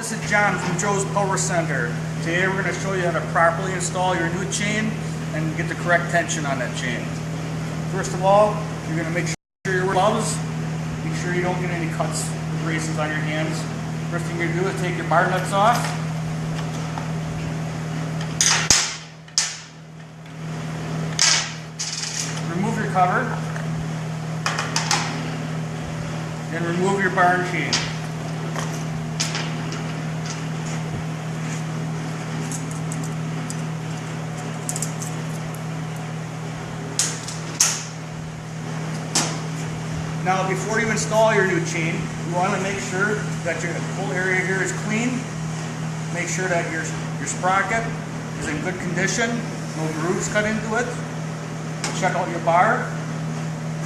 This is John from Joe's Power Center. Today we're going to show you how to properly install your new chain and get the correct tension on that chain. First of all, you're going to make sure your gloves, make sure you don't get any cuts or abrasives on your hands. First thing you're going to do is take your bar nuts off. Remove your cover. Then remove your bar and chain. Now, before you install your new chain, you want to make sure that your whole area here is clean. Make sure that your sprocket is in good condition, no grooves cut into it. Check out your bar.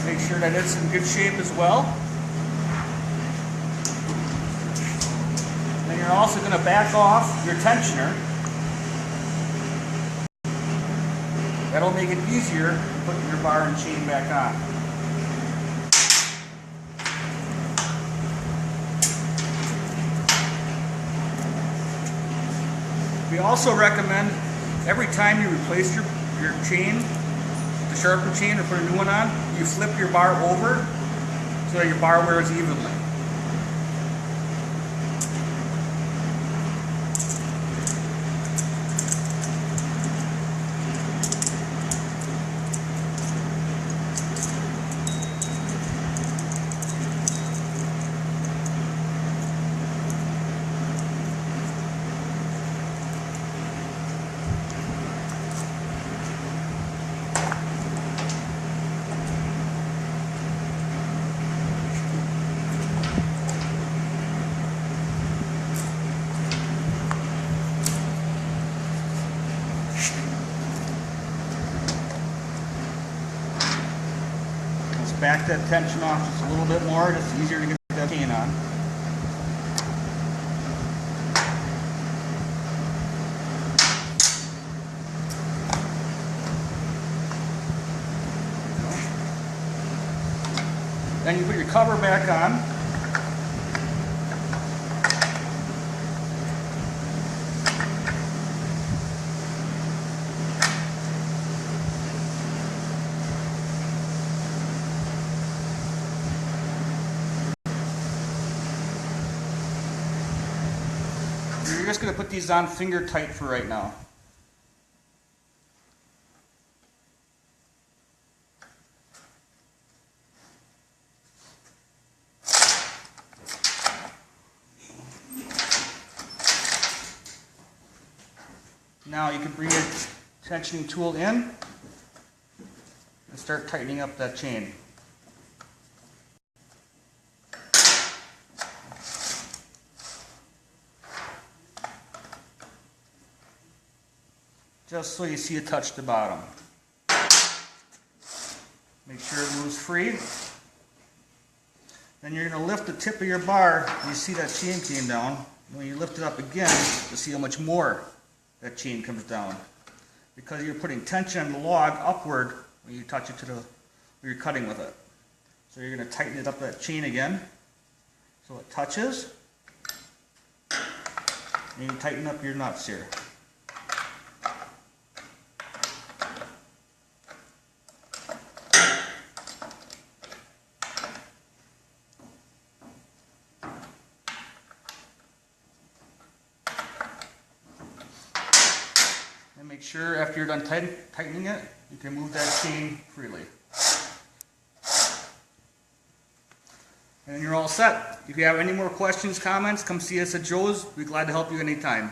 Make sure that it's in good shape as well. Then you're also going to back off your tensioner. That'll make it easier to put your bar and chain back on. We also recommend every time you replace your chain, the sharpened chain, or put a new one on, you flip your bar over so that your bar wears evenly. Back that tension off just a little bit more, just easier to get that chain on. Then you put your cover back on. You're just going to put these on finger tight for right now. Now you can bring your tensioning tool in and start tightening up that chain. Just so you see it touch the bottom. Make sure it moves free. Then you're going to lift the tip of your bar. You see that chain came down. When you lift it up again, you'll see how much more that chain comes down. Because you're putting tension on the log upward when you touch it to when you're cutting with it. So you're going to tighten it up that chain again so it touches. And you tighten up your nuts here. And make sure after you're done tightening it, you can move that chain freely. And then you're all set. If you have any more questions, comments, come see us at Joe's. We'd be glad to help you anytime.